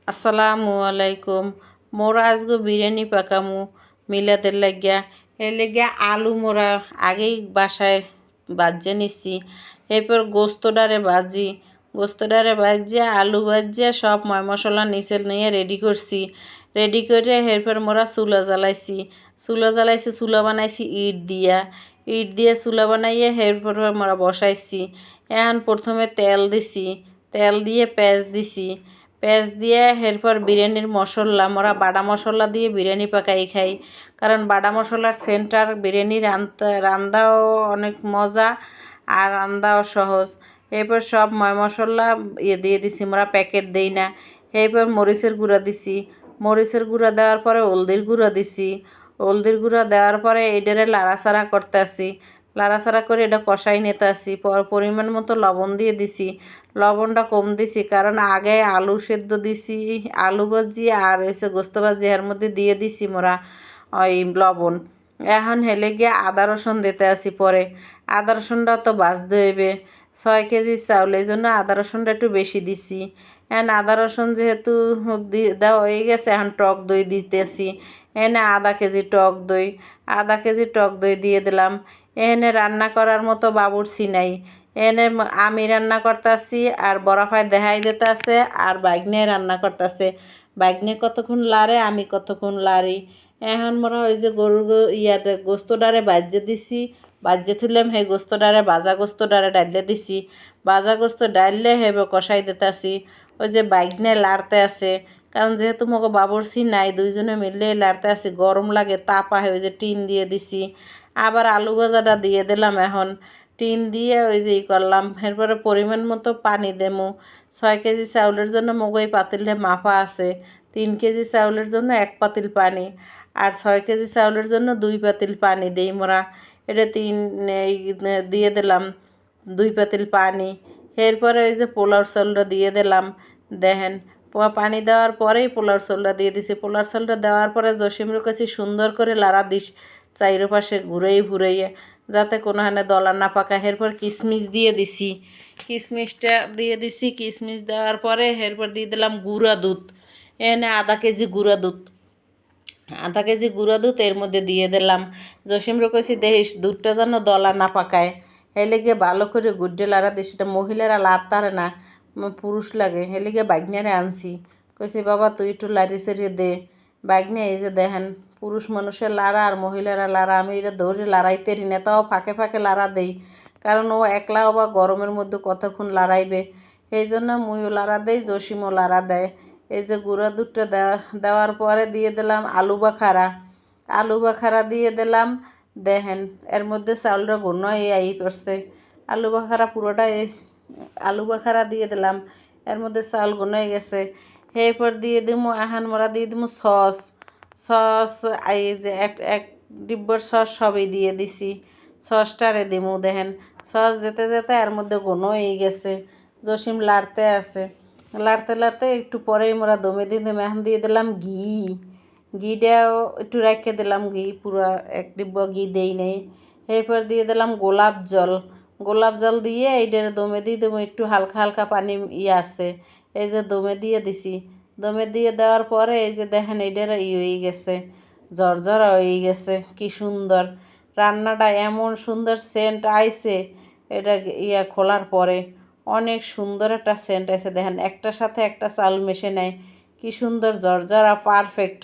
আসসালামু আলাইকুম। মোরা আজকে বিরিয়ানি পাকামু মিলাদের লাগিয়া। এর লাগিয়া আলু মোরা আগেই বাসায় বাজিয়ে নিচ্ছি। এরপর গোস্তটারে ভাজিয়া আলু ভাজিয়া সব ময় মশলা নিচে নিয়ে রেডি করছি। রেডি করে এরপর মোরা চুলা বানাইছি ইট দিয়ে চুলা বানাইয়ে এরপর মোরা বসাইছি। এখন প্রথমে তেল দিয়ে পেঁয়াজ দিয়ে এরপর বিরিয়ানির মশলা মোরা বাটা মশলা দিয়ে বিরিয়ানি পাকাই খাই, কারণ বাটা মশলার সেন্টার বিরিয়ানি রান্দাও অনেক মজা আর রান্দাও সহজ। এরপর সব ময় মশলা দিয়ে দিছি, মোরা প্যাকেট দেই না। এরপর মরিচের গুঁড়া দেওয়ার পরে হলদির গুঁড়া দেওয়ার পরে এটারে লাড়াচাড়া লাড়াচাড়া করে এটা কষাই নিতে আসি। পরিমাণ মতো লবণ দিয়ে দিছি। লবণটা কম দিছি কারণ আগে আলু সেদ্ধ দিছি, আলু ভাজি আর গোস্ত ভাজি এর মধ্যে দিয়ে দিছি মোরা ওই লবণ। এখন হেলে গিয়ে আদা রসুন দিতে আসি পরে। আদা রসুনটা তো ভাজতে হইবে, 6 কেজি চাউল, এই জন্য আদা রসুনটা একটু বেশি দিছি। এখন আদা রসুন যেহেতু দেওয়া হয়ে গেছে, এখন টক দই দিতেছি। এনে আধা কেজি টক দই দিয়ে দিলাম। এনে রান্না করার মতো বাবুর্চি নাই। এনে আমি রান্না করতেছি আর বড়াফায় দেখাই দিতেছে আর বাইগনে রান্না করতেছে। বাইগনে কতক্ষণ লাড়ে, আমি কতক্ষণ লাড়ি। এখন মোরা ওই যে গোস্তটারে বাজ্যে তুললাম, সেই ভাজা গোস্তটারে ডাইলে দিছি। ভাজা গোস্ত ডাইলে হেবে কষাই দিতেছি। ওই যে বাইগনে লাড়তে আছে, কারণ যেহেতু মগো বাবুর্চি নাই, দুইজনে মিললে লাড়তে আসি, গরম লাগে, তাপ আহে। ওই যে টিন দিয়ে দিছি। আবার আলু ভাজাটা দিয়ে দিলাম। এখন টিন দিয়ে ওই যে করলাম। এরপরে পরিমাণ মতো পানি দেবো। 6 কেজি চাউলের জন্য মগো এই পাতিলে মাপা আছে। 3 কেজি চাউলের জন্য 1 পাতিল পানি, আর 6 কেজি চাউলের জন্য 2 পাতিল পানি দেই মোরা। এটা দিয়ে দিলাম 2 পাতিল পানি। এরপরে ওই যে পোলার চাউলটা দিয়ে দিলাম। দেখেন, পানি দেওয়ার পরেই পোলার চাউলটা দিয়ে দিছি। পোলার চাউলটা দেওয়ার পরে জসিমর কাছে সুন্দর করে লাড়া দিস, চাইরোপাশে ঘুরাইয়ে, যাতে কোনোখানে দলা না পাকায়। এরপর কিশমিশ দিয়ে দিছি। কিশমিশ দেওয়ার পরে এরপর দিয়ে দিলাম গুঁড়া দুধ। এনে আধা কেজি গুঁড়া দুধ এর মধ্যে দিয়ে দিলাম। জসিমরে কইছি দেখিস দুধটা যেন দলা না পাকায়। হেলে গিয়ে ভালো করে গুড্ডে লাড়া দিস। এটা মহিলারা লাড়তারে না, পুরুষ লাগে। হেলে গিয়ে বাইগনারে আনছি, কইছি বাবা তুই একটু লাড়ি সেড়িয়ে দে। বাইগনে এই যে দেখেন, পুরুষ মানুষের লাড়া আর মহিলারা লাড়া, আমি এটা ধরে লাড়াইতে না, তাও ফাঁকে ফাঁকে লাড়া দেই, কারণ ও একলাও বা গরমের মধ্যে কতক্ষণ লাড়াইবে। এই জন্য মুইও লাড়া দেই, জসিমও লাড়া দেয়। এই যে গুঁড়া দুধটা দেওয়ার পরে দিয়ে দিলাম আলু বাখারা দিয়ে দিলাম। দেখেন, এর মধ্যে চাউলটা ঘন এই পড়ছে। আলু বাখারা দিয়ে দিলাম, এর মধ্যে চাউল ঘন হয়ে গেছে। এরপর দিয়ে দিমু, এখন মোরা দিয়ে দিমু সস। এই যে এক ডিব্বর সস সবই দিয়ে দিছি। সসটারে দিমু। দেখেন, সস দিতে যেতে এর মধ্যে ঘন হয়ে গেছে। জসিম লাড়তে আছে, লাড়তে একটু পরেই মোরা দমে দিয়ে দিলাম। এখন দিয়ে দিলাম ঘিটাও একটু রেখে দিলাম। ঘি পুরো 1 ডিব্বা ঘি দেই নেই। এরপর দিয়ে দিলাম গোলাপ জল দিয়ে এইটার দমে দিয়ে দেবো। একটু হালকা হালকা পানি আছে, এই যে দমে দিয়ে দিছি। দমে দিয়ে দেওয়ার পরে এই যে দেখেন এইটার হয়ে গেছে, ঝরঝরা হয়ে গেছে। কি সুন্দর রান্নাটা, এমন সুন্দর সেন্ট আইছে। এটা খোলার পরে অনেক সুন্দর একটা সেন্ট আছে। দেখেন, একটার সাথে একটা চাল মেশে নেয়, কি সুন্দর ঝরঝরা পারফেক্ট।